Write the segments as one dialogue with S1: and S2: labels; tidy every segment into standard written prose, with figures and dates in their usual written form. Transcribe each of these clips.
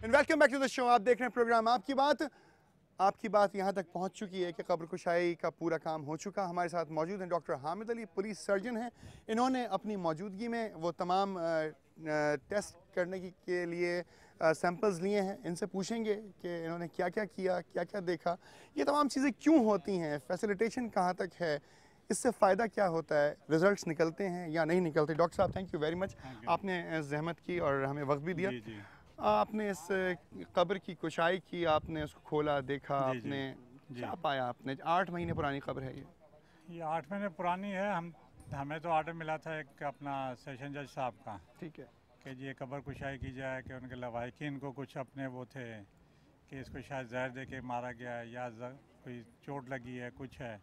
S1: And welcome back to the show. आप देख रहे हैं प्रोग्राम आपकी बात यहाँ तक पहुँच चुकी है कि कब्र कुशाई का पूरा काम हो चुका। हमारे साथ मौजूद हैं doctor Hamid Ali, police surgeon हैं। इन्होंने अपनी मौजूदगी में वो तमाम टेस्ट करने के लिए सैंपल्स लिए हैं। इनसे पूछेंगे कि इन्होंने क्या क्या किया, क्या क्या देखा, ये तमाम चीज़ें क्यों होती हैं, फैसिलिटेशन कहाँ तक है, इससे फ़ायदा क्या होता है, रिजल्ट्स निकलते हैं या नहीं निकलते। डॉक्टर साहब थैंक यू वेरी मच, आपने जहमत की और हमें वक्त भी दिया।
S2: जी।
S1: आपने इस कब्र की कुशाई की, आपने उसको खोला, देखा, आपने क्या पाया? आपने 8 महीने पुरानी कब्र है
S2: ये 8 महीने पुरानी है। हमें तो ऑर्डर मिला था एक अपना सेशन जज साहब का,
S1: ठीक है,
S2: कि ये कब्र कुशाई की जाए, कि उनके लवाहिकीन को कुछ अपने वो थे कि इसको शायद जहर दे के मारा गया है या कोई चोट लगी है, कुछ है।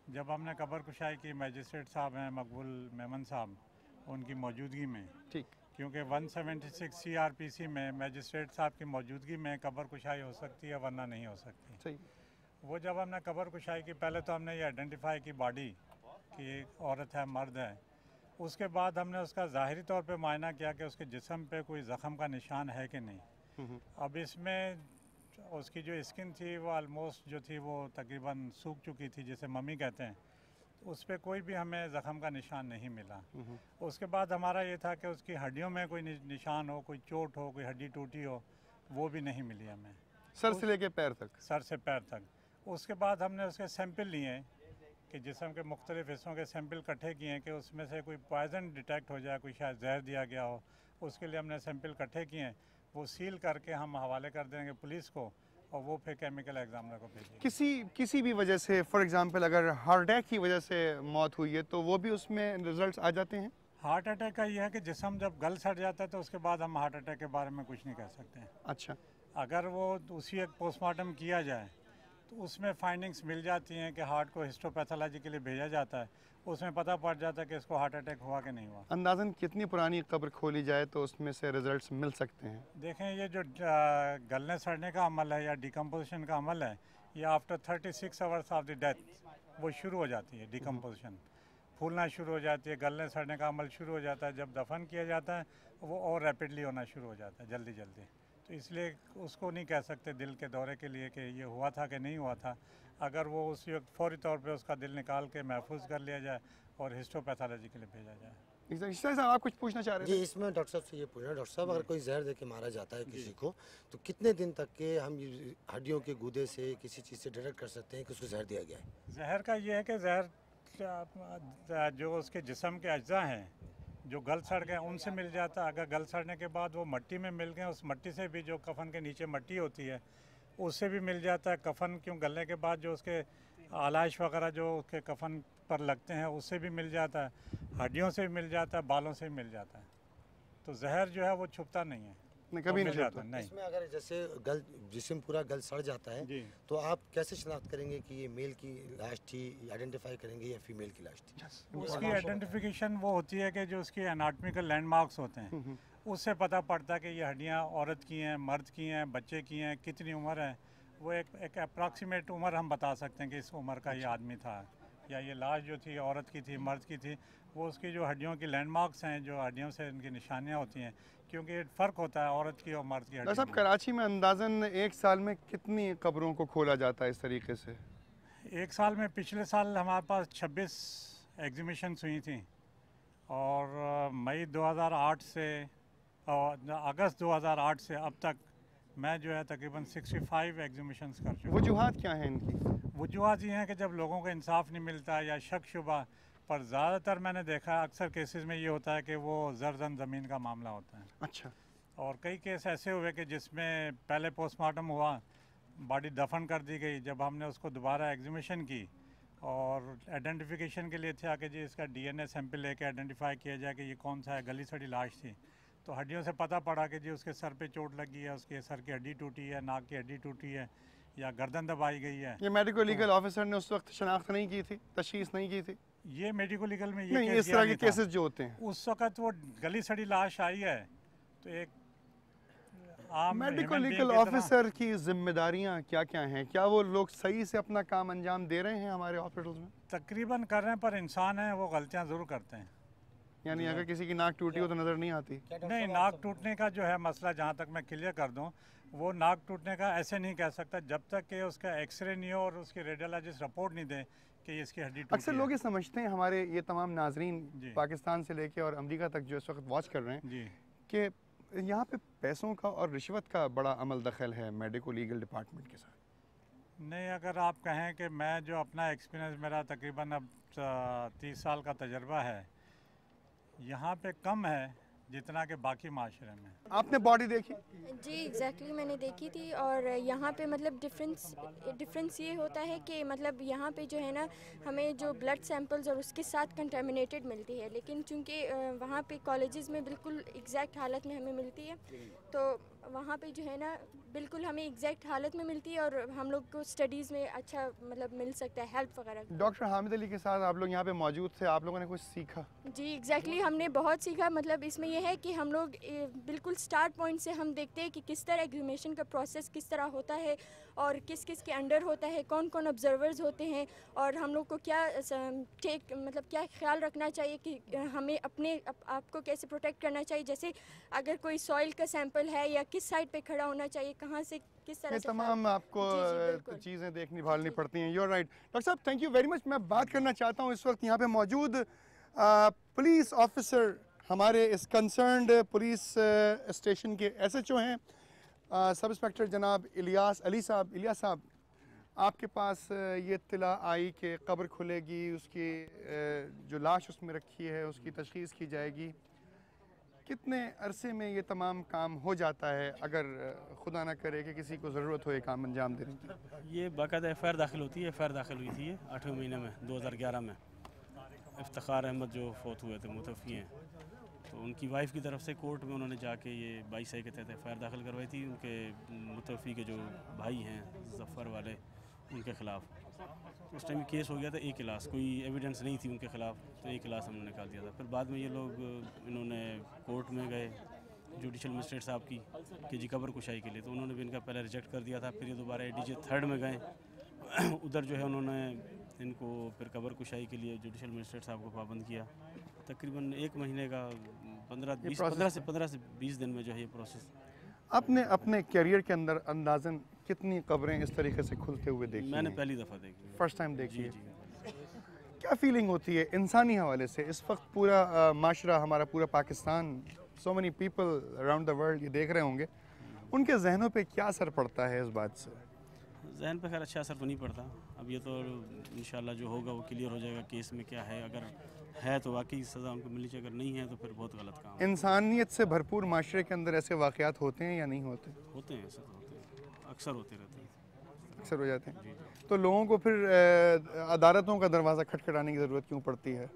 S2: जब हमने कब्र कुशाई की, मजिस्ट्रेट साहब हैं मकबूल मेमन साहब, उनकी मौजूदगी में,
S1: ठीक,
S2: क्योंकि 176 CRPC में मजिस्ट्रेट साहब की मौजूदगी में कब्र कुशाई हो सकती है, वरना नहीं हो सकती।
S1: सही।
S2: वो जब हमने कब्र कुशाई की, पहले तो हमने ये आइडेंटिफाई की बॉडी कि एक औरत है, मर्द है। उसके बाद हमने उसका ज़ाहिरी तौर पे मायना किया कि उसके जिस्म पे कोई ज़ख़म का निशान है कि नहीं। अब इसमें उसकी जो स्किन थी वो आलमोस्ट जो थी वो तकरीबन सूख चुकी थी, जिसे मम्मी कहते हैं। उस पर कोई भी हमें ज़ख़म का निशान नहीं मिला। उसके बाद हमारा ये था कि उसकी हड्डियों में कोई निशान हो, कोई चोट हो, कोई हड्डी टूटी हो, वो भी नहीं मिली हमें,
S1: सर से लेके पैर तक।
S2: सर से पैर तक। उसके बाद हमने उसके सैंपल लिए कि जिस्म के मुख्तलिफ हिस्सों के सैंपल इकट्ठे किए कि उसमें से कोई पॉइज़न डिटेक्ट हो जाए, कोई शायद जहर दिया गया हो। उसके लिए हमने सैंपल इकट्ठे किए, वो सील करके हम हवाले कर देंगे पुलिस को, और वो फिर केमिकल एग्जामिनर को भेजेंगे।
S1: किसी भी वजह से, फॉर एग्जांपल अगर हार्ट अटैक की वजह से मौत हुई है तो वो भी उसमें रिजल्ट्स आ जाते हैं?
S2: हार्ट अटैक का यह है कि जिस्म जब गल सड़ जाता है तो उसके बाद हम हार्ट अटैक के बारे में कुछ नहीं कह सकते हैं।
S1: अच्छा,
S2: अगर वो उसी एक पोस्टमार्टम किया जाए तो उसमें फाइंडिंग्स मिल जाती हैं कि हार्ट को हिस्टोपैथोलॉजी के लिए भेजा जाता है, उसमें पता पड़ जाता है कि इसको हार्ट अटैक हुआ कि नहीं हुआ।
S1: अंदाज़न कितनी पुरानी कब्र खोली जाए तो उसमें से रिजल्ट्स मिल सकते हैं?
S2: देखें, ये जो गलने सड़ने का अमल है या डिकम्पोजिशन का अमल है, ये after 36 hours of the death वो शुरू हो जाती है। डिकम्पोजिशन फूलना शुरू हो जाती है, गलने सड़ने का अमल शुरू हो जाता है। जब दफन किया जाता है वो और रैपिडली होना शुरू हो जाता है, जल्दी जल्दी। तो इसलिए उसको नहीं कह सकते दिल के दौरे के लिए कि ये हुआ था कि नहीं हुआ था। अगर वो उस वक्त फौरी तौर पे उसका दिल निकाल के महफूज कर लिया जाए और हिस्टोपैथोलॉजी के लिए भेजा जाए।
S1: साहब आप कुछ पूछना चाह रहे थे?
S3: जी, इसमें डॉक्टर साहब से ये पूछना, डॉक्टर साहब अगर कोई जहर दे के मारा जाता है किसी को, तो कितने दिन तक के हम हड्डियों के गूदे से किसी चीज़ से डिटेक्ट कर सकते हैं कि उसको जहर दिया गया है?
S2: जहर का ये है कि जहर जो उसके जिस्म के अज्जा हैं जो गल सड़ गए उनसे मिल जाता है। अगर गल सड़ने के बाद वो मट्टी में मिल गए, उस मट्टी से भी, जो कफन के नीचे मट्टी होती है उससे भी मिल जाता है। कफन क्यों गलने के बाद जो उसके आलाइश वगैरह जो उसके कफन पर लगते हैं उससे भी मिल जाता है, हड्डियों से भी मिल जाता है, बालों से भी मिल जाता है। तो जहर जो है वो छुपता नहीं है,
S1: कभी नहीं
S2: जाता नहीं।
S3: इसमें अगर जैसे जिस्म पूरा गल सड़ जाता है तो आप कैसे शनाख्त करेंगे कि ये मेल की लाश थी, आइडेंटिफाई करेंगे या फीमेल की लाश थी?
S2: उसकी आइडेंटिफिकेशन वो होती है कि जो उसकी एनाटॉमिकल लैंडमार्क्स होते हैं उससे पता पड़ता है कि ये हड्डियाँ औरत की हैं, मर्द की हैं, बच्चे की हैं, कितनी उम्र है। वो एक अप्रॉक्सीमेट उम्र हम बता सकते हैं कि इस उम्र का ये आदमी था, या ये लाश जो थी औरत की थी, मर्द की थी। वो उसकी जो हड्डियों की लैंडमार्क्स हैं, जो हड्डियों से इनकी निशानियाँ होती हैं, क्योंकि फ़र्क होता है औरत की और मर्द की हड्डी।
S1: साहब कराची में अंदाज़न एक साल में कितनी कब्रों को खोला जाता है इस तरीके से?
S2: एक साल में, पिछले साल हमारे पास 26 एग्जीबिशंस हुई थी, और मई 2008 से और अगस्त 2008 से अब तक मैं जो है तकरीबन 65 एग्जीबिशंस कर चुका हूँ।
S1: वजूहात क्या हैं इनकी?
S2: वजूहात ये हैं कि जब लोगों को इंसाफ नहीं मिलता या शक शुबा, पर ज़्यादातर मैंने देखा अक्सर केसेस में ये होता है कि वो ज़रज़न ज़मीन का मामला होता है।
S1: अच्छा,
S2: और कई केस ऐसे हुए कि जिसमें पहले पोस्टमार्टम हुआ, बॉडी दफन कर दी गई, जब हमने उसको दोबारा एग्जीबिशन की और आइडेंटिफिकेशन के लिए था कि जी इसका DNA सैंपल लेके आइडेंटिफाई किया जाए कि ये कौन सा है, गली सड़ी लाश थी। तो हड्डियों से पता पड़ा कि जी उसके सर पे चोट लगी है, उसके सर की हड्डी टूटी है, नाक की हड्डी टूटी है, या गर्दन दबाई गई है।
S1: ये मेडिको लीगल ऑफिसर ने उस वक्त शनाख्त नहीं की थी, तशखीस नहीं की थी?
S2: ये मेडिको लीगल में ये
S1: नहीं,
S2: केस
S1: इस तरह के केसेस जो होते हैं
S2: उस वक्त वो गली सड़ी लाश आई है, तो एक आम
S1: मेडिको लीगल ऑफिसर की जिम्मेदारियां क्या क्या हैं? क्या वो लोग सही से अपना काम अंजाम दे रहे हैं हमारे हॉस्पिटल्स में?
S2: तकरीबन कर रहे हैं, पर इंसान है वो गलतियां ज़रूर करते हैं।
S1: यानी अगर किसी की नाक टूटी हो तो नज़र नहीं आती?
S2: नहीं, नाक टूटने का जो है मसला, जहाँ तक मैं क्लियर कर दूं, वो नाक टूटने का ऐसे नहीं कह सकता जब तक कि उसका एक्सरे नहीं हो और उसकी रेडियोलॉजिस्ट रिपोर्ट नहीं दे कि इसकी हड्डी टूटी
S1: अक्सर
S2: है।
S1: लोग ये समझते हैं, हमारे ये तमाम नाजरीन
S2: जी।
S1: पाकिस्तान से लेके और अमेरिका तक जो इस वक्त वॉच कर रहे हैं
S2: जी,
S1: कि यहाँ पे पैसों का और रिश्वत का बड़ा अमल दखल है मेडिको लीगल डिपार्टमेंट के साथ।
S2: नहीं, अगर आप कहें कि मैं जो अपना एक्सपीरियंस, मेरा तकरीबन अब 30 साल का तजर्बा है, यहाँ पे कम है जितना कि बाकी माशरे में।
S1: आपने बॉडी देखी?
S4: जी एग्जैक्टली मैंने देखी थी। और यहाँ पे मतलब डिफरेंस ये होता है कि मतलब यहाँ पे जो है ना, हमें जो ब्लड सैंपल्स और उसके साथ कंटामिनेटेड मिलती है, लेकिन चूंकि वहाँ पे कॉलेजेस में बिल्कुल एग्जैक्ट हालत में हमें मिलती है, तो वहाँ पे जो है ना बिल्कुल हमें एग्जैक्ट हालत में मिलती है और हम लोग को स्टडीज़ में अच्छा मतलब मिल सकता है, हेल्प वगैरह।
S1: डॉक्टर हामिद अली के साथ आप लोग यहाँ पे मौजूद थे, आप लोगों ने कुछ सीखा?
S4: जी एग्जैक्टली हमने बहुत सीखा। मतलब इसमें यह है कि हम लोग बिल्कुल स्टार्ट पॉइंट से हम देखते हैं कि किस तरह एक्सहूमेशन का प्रोसेस किस तरह होता है और किस किस के अंडर होता है, कौन कौन ऑब्जर्वर्स होते हैं, और हम लोग को क्या मतलब क्या ख्याल रखना चाहिए कि हमें अपने आपको कैसे प्रोटेक्ट करना चाहिए। जैसे अगर कोई सॉइल का सैंपल है या किस साइड पे खड़ा होना चाहिए, कहाँ से किस तरह
S1: ये
S4: से
S1: तमाम आपको
S4: बिल्कुल।
S1: चीज़ें देखनी भालनी पड़ती हैं। यू आर राइट डॉक्टर साहब, थैंक यू वेरी मच। मैं बात करना चाहता हूँ इस वक्त यहाँ पे मौजूद पुलिस ऑफिसर, हमारे इस कंसर्न्ड पुलिस स्टेशन के SHO हैं, सब इंस्पेक्टर जनाब इलियास अली साहब। इलियास साहब, आपके पास ये इत्तला आई कि कब्र खुलेगी, उसकी जो लाश उसमें रखी है उसकी तशखीस की जाएगी, कितने अरसे में ये तमाम काम हो जाता है अगर खुदा ना करे कि किसी को ज़रूरत हो ये काम अंजाम देने की?
S5: ये बाकायदा FIR दाखिल होती है। FIR दाखिल हुई थी ये 8वें महीने में 2011 में। इफ्तिखार अहमद जो फोत हुए थे, मुतवफ़ी हैं, तो उनकी वाइफ की तरफ से कोर्ट में उन्होंने जाके ये 22A के तहत FIR दाखिल करवाई थी। उनके मुतवफ़ी के जो भाई हैं जफ़र वाले, उनके ख़िलाफ़ उस टाइम केस हो गया था A क्लास, कोई एविडेंस नहीं थी उनके ख़िलाफ़, तो A क्लास हमने निकाल दिया था। फिर बाद में ये लोग इन्होंने कोर्ट में गए जुडिशल मजिस्ट्रेट साहब की कि जी कब्र कुशाई के लिए, तो उन्होंने भी इनका पहले रिजेक्ट कर दिया था। फिर ये दोबारा ADJ 3rd में गए उधर जो है उन्होंने इनको फिर कब्र कुशाई के लिए जुडिशल मजिस्ट्रेट साहब को पाबंद किया। तकरीबन 1 महीने का 15 से 20 दिन में जो है ये प्रोसेस।
S1: आपने अपने करियर के अंदर अंदाज़न कितनी कब्रें इस तरीके से खुलते हुए देखी
S5: मैंने
S1: हैं?
S5: पहली दफ़ा देखी है।
S1: फर्स्ट टाइम देखी
S5: जी
S1: है।
S5: जी।
S1: क्या फीलिंग होती है इंसानी हवाले से? इस वक्त पूरा माशरा, हमारा पूरा Pakistan, so many people around the world ये देख रहे होंगे, उनके जहनों पे क्या असर पड़ता है इस बात से?
S5: जहन पे खैर अच्छा असर तो नहीं पड़ता। अब ये तो इंशाल्लाह जो होगा वो क्लियर हो जाएगा केस में क्या है। अगर है तो वाकई सज़ा उनको मिलनी चाहिए, अगर नहीं है तो फिर बहुत गलत काम है।
S1: इंसानियत से भरपूर माशरे के अंदर ऐसे वाक़यात होते हैं या नहीं होते?
S5: होते हैं, ऐसे तो होते हैं, अक्सर होते रहते हैं।
S1: अक्सर हो जाते हैं।
S5: जी जी।
S1: तो लोगों को फिर अदालतों का दरवाज़ा खटखटाने की ज़रूरत क्यों पड़ती है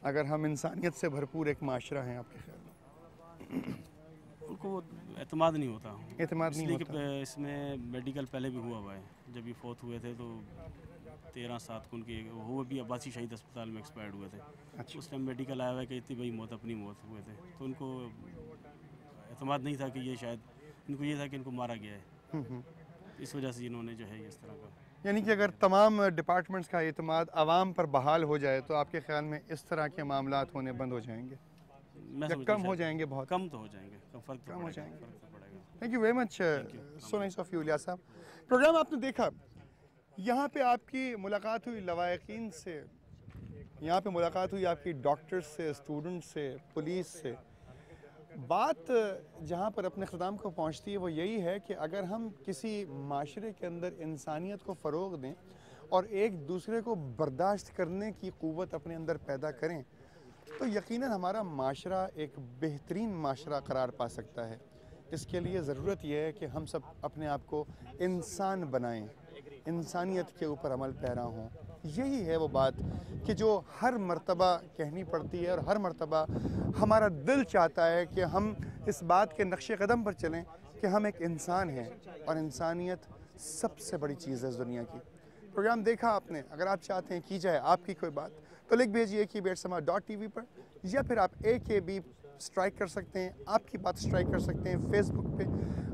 S1: अगर हम इंसानियत से भरपूर एक माशरा हैं? आपके ख्याल में
S5: उनको एतमाद नहीं होता।
S1: एतमाद नहीं
S5: इसलिए कि
S1: होता?
S5: इसमें मेडिकल पहले भी हुआ हुआ है। जब ये फोत हुए थे तो 13/7 को उनके वो भी अब्बासी शहीद अस्पताल में एक्सपायर्ड हुए थे।
S1: अच्छा।
S5: उस टाइम मेडिकल आया हुआ है कि इतनी बड़ी मौत, अपनी मौत हुए थे, तो उनको एतमाद नहीं था कि ये शायद, इनको ये था कि इनको मारा गया है। इस वजह से इन्होंने जो है इस तरह का।
S1: यानी कि अगर तमाम डिपार्टमेंट्स का एतमाद आवाम पर बहाल हो जाए तो आपके ख्याल में इस तरह के मामलात होने बंद हो जाएंगे
S5: मैं
S1: या
S5: समझता
S1: कम
S5: हूँ
S1: हो
S5: शायद
S1: जाएंगे? बहुत
S5: कम तो हो जाएंगे, फ़र्क तो
S1: कम हो
S5: पड़ेगा,
S1: जाएंगे।
S5: फ़र्क तो पड़ेगा।
S1: Thank you very much, so nice of you Ilyas साहब। प्रोग्राम आपने देखा, यहाँ पे आपकी मुलाकात हुई लवाहिकीन से, यहाँ पे मुलाकात हुई आपकी डॉक्टर्स से, स्टूडेंट्स से, पुलिस से। बात जहाँ पर अपने ख़िताम को पहुँचती है वो यही है कि अगर हम किसी माशरे के अंदर इंसानियत को फ़रोग़ दें और एक दूसरे को बर्दाश्त करने की क़ुव्वत अपने अंदर पैदा करें तो यकीनन हमारा माशरा एक बेहतरीन माशरा करार पा सकता है। इसके लिए ज़रूरत यह है कि हम सब अपने आप को इंसान बनाएं, इंसानियत के ऊपर अमल पैरा हों। यही है वो बात कि जो हर मर्तबा कहनी पड़ती है और हर मर्तबा हमारा दिल चाहता है कि हम इस बात के नक्शे कदम पर चलें कि हम एक इंसान हैं और इंसानियत सबसे बड़ी चीज़ है इस दुनिया की। प्रोग्राम देखा आपने, अगर आप चाहते हैं की जाए आपकी कोई बात तो लिख भेजिए AKB@sama.tv पर, या फिर आप AKB स्ट्राइक कर सकते हैं, आपकी बात स्ट्राइक कर सकते हैं फेसबुक पे,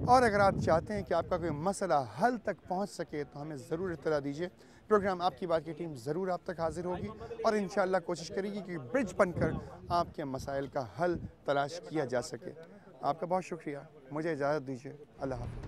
S1: और अगर आप चाहते हैं कि आपका कोई मसला हल तक पहुंच सके तो हमें ज़रूर इत्तला दीजिए। प्रोग्राम आपकी बात की टीम ज़रूर आप तक हाजिर होगी और इंशाअल्लाह कोशिश करेगी कि ब्रिज बनकर आपके मसाइल का हल तलाश किया जा सके। आपका बहुत शुक्रिया, मुझे इजाज़त दीजिए। अल्लाह हाफ़िज़।